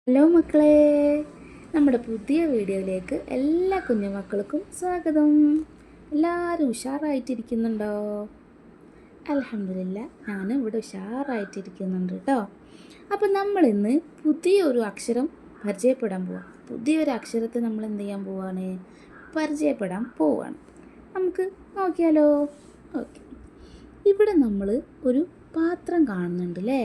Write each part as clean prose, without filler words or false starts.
Hello മക്കളെ, നമ്മുടെ പുതിയ വീഡിയോയിലേക്ക് എല്ലാ കുഞ്ഞുമക്കൾക്കും സ്വാഗതം. എല്ലാവരും ഉഷാറായിട്ടിരിക്കുന്നുണ്ടോ? അൽഹംദുലില്ലാ, ഞാനും ഇവിടെ ഉഷാറായിട്ടിരിക്കുന്നുണ്ട് കേട്ടോ. അപ്പം നമ്മളിന്ന് പുതിയൊരു അക്ഷരം പരിചയപ്പെടാൻ പോവാം. പുതിയൊരു അക്ഷരത്തെ നമ്മൾ എന്ത് ചെയ്യാൻ പോവാണ്? പരിചയപ്പെടാൻ പോവാണ്. നമുക്ക് നോക്കിയാലോ? ഓക്കെ. ഇവിടെ നമ്മൾ ഒരു പാത്രം കാണുന്നുണ്ട് അല്ലേ?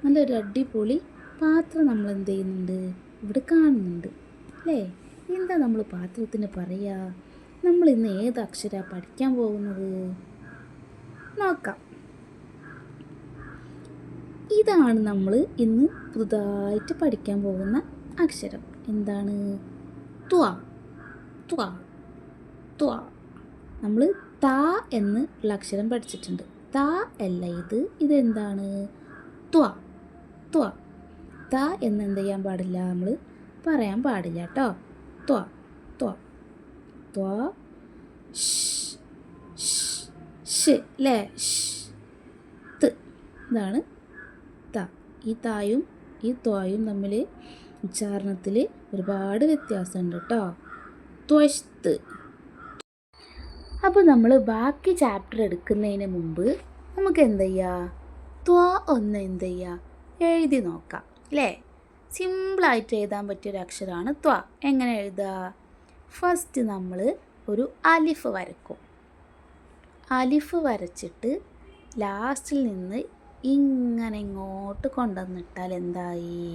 നല്ലൊരു അടിപൊളി പാത്രം നമ്മൾ എന്ത് ചെയ്യുന്നുണ്ട്? ഇവിടെ കാണുന്നുണ്ട് അല്ലേ? എന്താ നമ്മൾ പാത്രത്തിന് പറയുക? നമ്മൾ ഇന്ന് ഏത് അക്ഷരമാണ് പഠിക്കാൻ പോകുന്നത്? നോക്കാം. ഇതാണ് നമ്മൾ ഇന്ന് പുതുതായിട്ട് പഠിക്കാൻ പോകുന്ന അക്ഷരം. എന്താണ്? ത്വ. ത്വ. ത്വ. നമ്മൾ ത എന്നുള്ള അക്ഷരം പഠിച്ചിട്ടുണ്ട്. ത അല്ല ഇതെന്താണ്? ത്വ. ത്വ. ത എന്ന് എന്ത് ചെയ്യാൻ പാടില്ല? നമ്മൾ പറയാൻ പാടില്ല കേട്ടോ. ത്വ. ത്വ. ത്വ. ഷ് അല്ലേ? ത്. ഇതാണ് ത. ഈ തായും ഈ ത്വയും തമ്മിൽ ഉച്ചാരണത്തിൽ ഒരുപാട് വ്യത്യാസമുണ്ട് കേട്ടോ. ത്വഷ്ത്. അപ്പോൾ നമ്മൾ ബാക്കി ചാപ്റ്റർ എടുക്കുന്നതിന് മുമ്പ് നമുക്ക് എന്ത് ചെയ്യുക? ത്വ ഒന്ന് എന്ത് ചെയ്യുക? എഴുതി നോക്കാം അല്ലേ? സിമ്പിളായിട്ട് എഴുതാൻ പറ്റിയൊരു അക്ഷരമാണ് ത്വ. എങ്ങനെ എഴുതുക? ഫസ്റ്റ് നമ്മൾ ഒരു അലിഫ് വരക്കും. അലിഫ് വരച്ചിട്ട് ലാസ്റ്റിൽ നിന്ന് ഇങ്ങനെ ഇങ്ങോട്ട് കൊണ്ടുവന്നിട്ടാൽ എന്തായി?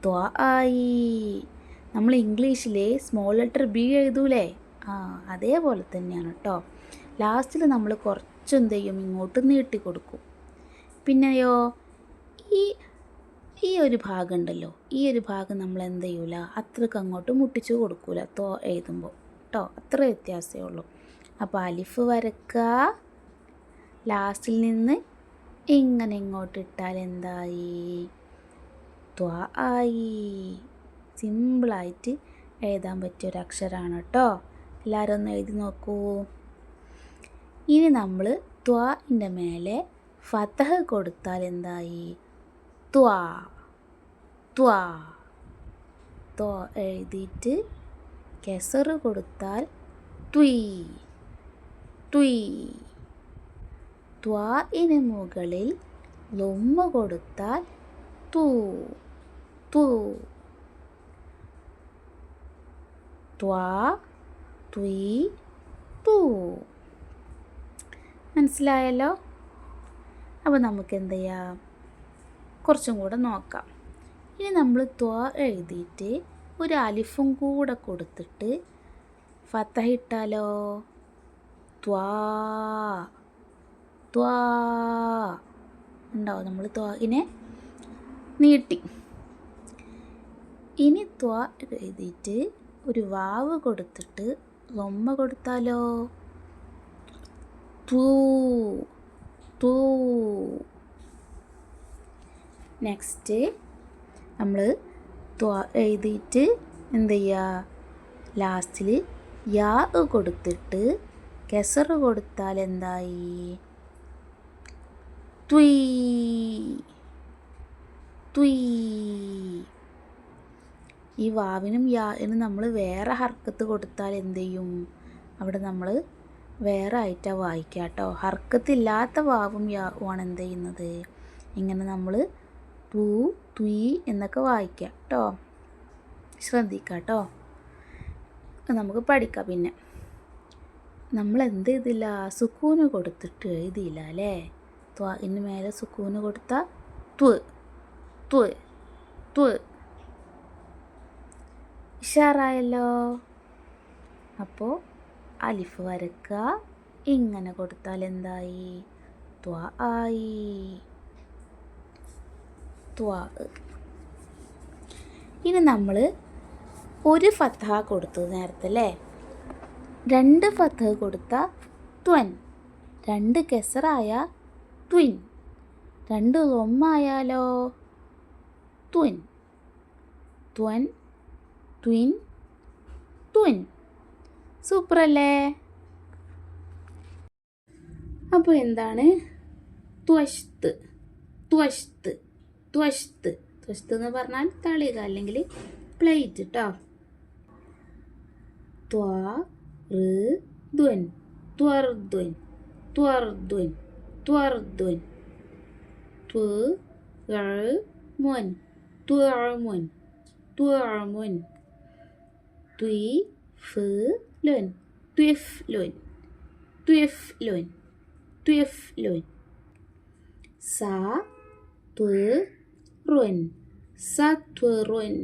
ത്വ ആയി. നമ്മൾ ഇംഗ്ലീഷിൽ സ്മോൾ ലെറ്റർ ബി എഴുതൂലേ? അതേപോലെ തന്നെയാണ് കേട്ടോ. ലാസ്റ്റിൽ നമ്മൾ കുറച്ച് എന്ത് ചെയ്യും? ഇങ്ങോട്ട് നീട്ടി കൊടുക്കും. പിന്നെയോ ഈ ഒരു ഭാഗം ഉണ്ടല്ലോ, ഈ ഒരു ഭാഗം നമ്മൾ എന്ത് ചെയ്യൂല? അത്രയ്ക്ക് അങ്ങോട്ട് മുട്ടിച്ച് കൊടുക്കൂല ത്വ എഴുതുമ്പോൾ കേട്ടോ. അത്ര വ്യത്യാസമേ ഉള്ളൂ. അപ്പോൾ അലിഫ് വരക്കുക, ലാസ്റ്റിൽ നിന്ന് ഇങ്ങനെ ഇങ്ങോട്ട് ഇട്ടാൽ എന്തായി? ത്വ ആയി. സിമ്പിളായിട്ട് എഴുതാൻ പറ്റിയൊരു അക്ഷരമാണ് കേട്ടോ. എല്ലാവരും ഒന്ന് എഴുതി നോക്കൂ. ഇനി നമ്മൾ ത്വൻ്റെ മേലെ ഫതഹ് കൊടുത്താൽ എന്തായി? ത്വ. ത്വ. ത്വ എഴുതിയിട്ട് കെസറ് കൊടുത്താൽ ത്വീ. ത്വീ. ത്വന് മുകളിൽ ലൊമ്മ കൊടുത്താൽ തു. തു. ത്വ. ത്വീ. തു. മനസ്സിലായല്ലോ? അപ്പോൾ നമുക്ക് എന്ത് ചെയ്യാം? കുറച്ചും കൂടെ നോക്കാം. ഇനി നമ്മൾ ത്വ എഴുതിയിട്ട് ഒരു അലിഫും കൂടെ കൊടുത്തിട്ട് ഫതഹ ഇട്ടാലോ? ത്വാ. ത്വാ. ഉണ്ടാവും. നമ്മൾ ത്വനെ നീട്ടി. ഇനി ത്വ എഴുതിയിട്ട് ഒരു വാവ് കൊടുത്തിട്ട് ലൊമ്മ കൊടുത്താലോ? തു. തു. നെക്സ്റ്റ് നമ്മൾ ത്വ എഴുതിയിട്ട് എന്ത് ചെയ്യുക? ലാസ്റ്റിൽ യാ കൊടുത്തിട്ട് കെസറ് കൊടുത്താൽ എന്തായി? ത്വീ. ത്വീ. ഈ വാവിനും യാനും നമ്മൾ വേറെ ഹർക്കത്ത് കൊടുത്താൽ എന്ത് ചെയ്യും? അവിടെ നമ്മൾ വേറെ ആയിട്ടാണ് വായിക്കുക കേട്ടോ. ഹർക്കത്തില്ലാത്ത വാവും യാവുമാണ് എന്ത് ചെയ്യുന്നത്? ഇങ്ങനെ നമ്മൾ തു, ത്വീ എന്നൊക്കെ വായിക്കുക കേട്ടോ. ശ്രദ്ധിക്കുക കേട്ടോ. നമുക്ക് പഠിക്കാം. പിന്നെ നമ്മൾ എന്ത് ചെയ്തില്ല? സുക്കൂന് കൊടുത്തിട്ട് എഴുതിയില്ല അല്ലേ? ത്വന് മേലെ സുക്കൂന് കൊടുത്താൽ ത്വ. ത്വ. ത്വ. ഉഷാറായല്ലോ? അപ്പോൾ അലിഫ് വരക്കുക, ഇങ്ങനെ കൊടുത്താൽ എന്തായി? ത്വ ആയി. ത്വ. ഇനി നമ്മൾ ഒരു ഫതഹ കൊടുത്തു നേരത്തെ അല്ലേ? 2 ഫതഹ കൊടുത്ത ത്വൻ, 2 കെസറായ twin, 2 ലൊമ്മായാലോ? Twin. ട്വൻ. Twin. Twin. Super അല്ലേ? അപ്പോൾ എന്താണ്? ത്വഷ്ത്. ത്വഷ്ത്. ത്വഷ്ത്. തുഷ്ത് എന്ന് പറഞ്ഞാൽ തളിക അല്ലെങ്കിൽ പ്ലേറ്റ് കേട്ടോ. ത്വറുദ്വൻ ത്വറുദ്വൻ ത്വറുദ്വൻ ത്വറുദ്വൻ ത്വഅമുൻ ത്വഅമുൻ ത്വഅമുൻ ത്വിഫ്ലുൻ ത്വിഫ്ലുൻ ത്വിഫ്ലുൻ ത്വിഫ്ലുൻ സത്വറുൻ സത്വറുൻ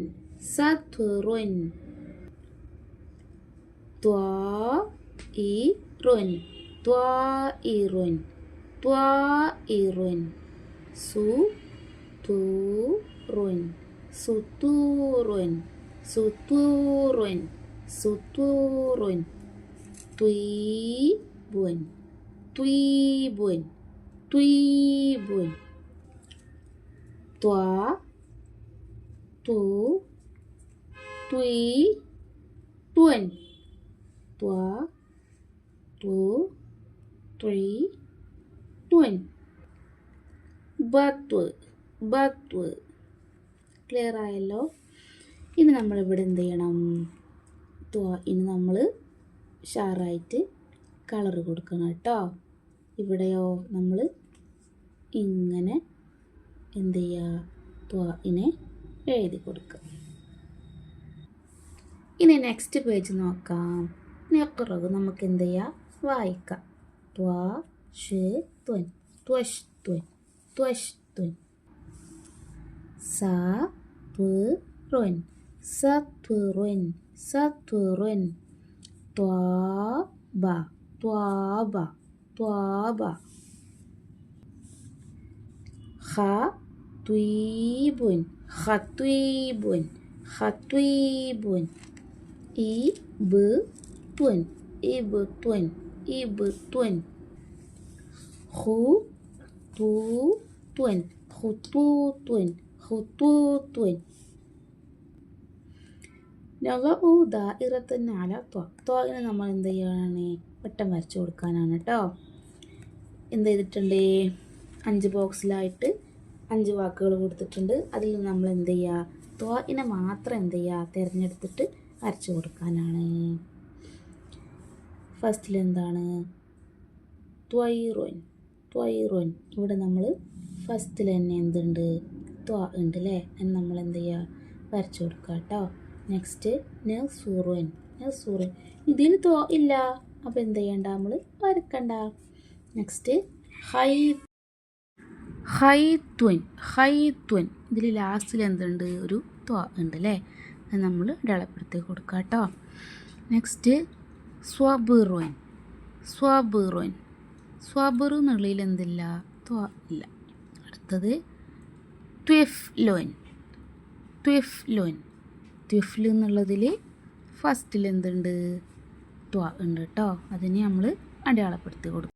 സത്വറുൻ ത്വാഇറുൻ ത്വാഇറുൻ ത്വാഇറുൻ സുതൂറുൻ സുതൂറുൻ സുതൂറുൻ സുതൂറുൻ ത്വീബുൻ ത്വീബുൻ ത്വീബുൻ ത്വാ തു ത്വീ ത്വൻ ത്വാ തു ത്വീ ത്വൻ ബത്വ് ബത്വ്. ക്ലിയർ ആയല്ലോ. ഇനി നമ്മളിവിടെ എന്ത് ചെയ്യണം? ഇനി നമ്മൾ ഷാറായിട്ട് കളർ കൊടുക്കണം കേട്ടോ. ഇവിടെയോ നമ്മൾ ഇങ്ങനെ എന്ത് ചെയ്യുക? ത്വാഇനെ എഴുതി കൊടുക്കുക. ഇനി നെക്സ്റ്റ് പേജ് നോക്കാം. നെക്കുറവ് നമുക്ക് എന്ത് ചെയ്യാം? വായിക്കാം. ത്വൻ ത്വഷ്ത്വൻ ത്വഷ്ത്വൻ സത്വറുൻ സത്വറുൻ സത്വറുൻ ത്വാബ ത്വാബ ത്വാബ ഖത്വീബുൻ ഖത്വീബുൻ ഖത്വീബുൻ ഇബ്ത്വൻ ഇബ്ത്വൻ ഇബ്ത്വൻ ഖുതൂത്വൻ ഖുതൂത്വൻ ഖുതൂത്വൻ നളഉ ദാഇറത്തൻ അല ത്വഇനെ നമ്മൾ എന്ത് ചെയ്യണമാണ്? വട്ടം വരച്ചു കൊടുക്കാനാണ് കേട്ടോ. എന്ത് ചെയ്തിട്ടുണ്ട്? 5 ബോക്സിലായിട്ട് 5 വാക്കുകൾ കൊടുത്തിട്ടുണ്ട്. അതിൽ നമ്മൾ എന്ത് ചെയ്യുക? ത്വഇനെ മാത്രം എന്ത് ചെയ്യുക? തിരഞ്ഞെടുത്തിട്ട് വരച്ചു കൊടുക്കാനാണ്. ഫസ്റ്റിൽ എന്താണ്? ത്വയ്റുൻ ത്വയ്റുൻ. ഇവിടെ നമ്മൾ ഫസ്റ്റിൽ തന്നെ എന്തുണ്ട്? ത്വ ഉണ്ട് അല്ലേ? നമ്മൾ എന്ത് ചെയ്യുക? വരച്ചു കൊടുക്കുക കേട്ടോ. നെക്സ്റ്റ് നസുറുൻ നസുറുൻ. ഇതിൽ ത്വ ഇല്ല, അപ്പോൾ എന്ത് ചെയ്യണ്ട? നമ്മൾ വരക്കണ്ട. നെക്സ്റ്റ് ഹൈത്വൻ ഹൈത്വൻ. ഇതിൽ ലാസ്റ്റിൽ എന്തുണ്ട്? ഒരു ത്വ ഉണ്ട് അല്ലേ? അത് നമ്മൾ അടയാളപ്പെടുത്തി കൊടുക്കുക കേട്ടോ. നെക്സ്റ്റ് സ്വബിറുൻ സ്വബിറുൻ. സ്വബിറു എന്നുള്ളതിൽ എന്തില്ല? ത്വ ഇല്ല. അടുത്തത് ത്വിഫ്ലുൻ ത്വിഫ്ലുൻ. ത്വിഫ്ലു എന്നുള്ളതിൽ ഫസ്റ്റിൽ എന്തുണ്ട്? ത്വ ഉണ്ട് കേട്ടോ. അതിനെ നമ്മൾ അടയാളപ്പെടുത്തി കൊടുക്കും.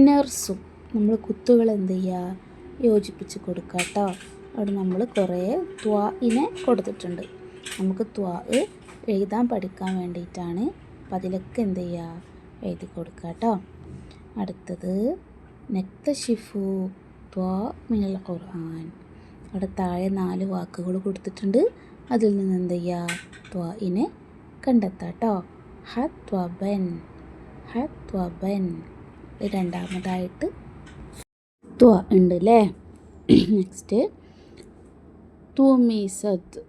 നർസും. നമ്മൾ കുത്തുകൾ എന്ത് ചെയ്യുക? യോജിപ്പിച്ച് കൊടുക്കുക കേട്ടോ. അവിടെ നമ്മൾ കുറേ ത്വഇനെ കൊടുത്തിട്ടുണ്ട്. നമുക്ക് ത്വ എഴുതാൻ പഠിക്കാൻ വേണ്ടിയിട്ടാണ്. അപ്പം അതിലൊക്കെ എന്ത് ചെയ്യുക? എഴുതി കൊടുക്കുക കേട്ടോ. അടുത്തത് നക്തശിഫു ത്വ മിനൽ ഖുർആൻ. അവിടെ താഴെ 4 വാക്കുകൾ കൊടുത്തിട്ടുണ്ട്. അതിൽ നിന്ന് എന്ത് ചെയ്യുക? ത്വഇനെ കണ്ടെത്താം കേട്ടോ. ഹത്വബൻ ഹത്വബൻ. രണ്ടാമതായിട്ട് ത്വ ഉണ്ട് അല്ലേ? നെക്സ്റ്റ് തൂമീസത്ത്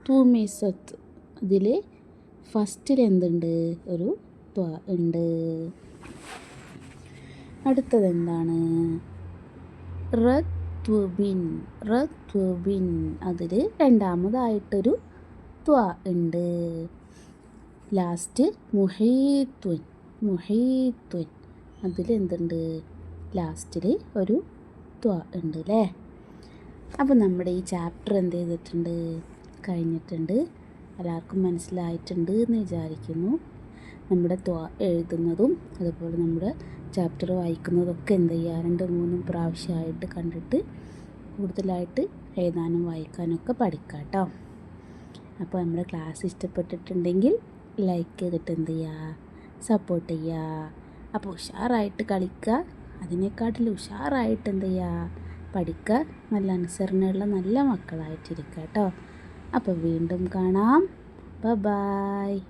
തൂമീസത്ത്. അതിൽ ഫസ്റ്റിൽ എന്തുണ്ട്? ഒരു ത്വ ഉണ്ട്. അടുത്തത് എന്താണ്? റത്വബിൻ റത്വബിൻ. അതിൽ രണ്ടാമതായിട്ടൊരു ത്വ ഉണ്ട്. ലാസ്റ്റ് മുഹീത്വൻ മുഹീത്വൻ. അതിൽ എന്തുണ്ട്? ലാസ്റ്റിൽ ഒരു ത്വ ഉണ്ട് അല്ലേ? അപ്പോൾ നമ്മുടെ ഈ ചാപ്റ്റർ എന്ത് ചെയ്തിട്ടുണ്ട്? കഴിഞ്ഞിട്ടുണ്ട്. എല്ലാവർക്കും മനസ്സിലായിട്ടുണ്ട് എന്ന് വിചാരിക്കുന്നു. നമ്മുടെ ത്വ എഴുതുന്നതും അതുപോലെ നമ്മുടെ ചാപ്റ്റർ വായിക്കുന്നതൊക്കെ എന്ത് ചെയ്യുക? 2-3 പ്രാവശ്യമായിട്ട് കണ്ടിട്ട് കൂടുതലായിട്ട് എഴുതാനും വായിക്കാനൊക്കെ പഠിക്കാം കേട്ടോ. അപ്പോൾ നമ്മുടെ ക്ലാസ് ഇഷ്ടപ്പെട്ടിട്ടുണ്ടെങ്കിൽ ലൈക്ക് ചെയ്തിട്ട് എന്ത് ചെയ്യുക? സപ്പോർട്ട് ചെയ്യുക. അപ്പോൾ ഉഷാറായിട്ട് കളിക്കുക. അതിനെക്കാട്ടിൽ ഉഷാറായിട്ട് എന്ത് ചെയ്യുക? പഠിക്കുക, നല്ല അനുസരണയുള്ള നല്ല മക്കളായിട്ടിരിക്കുക കേട്ടോ. അപ്പോൾ വീണ്ടും കാണാം. ബൈ.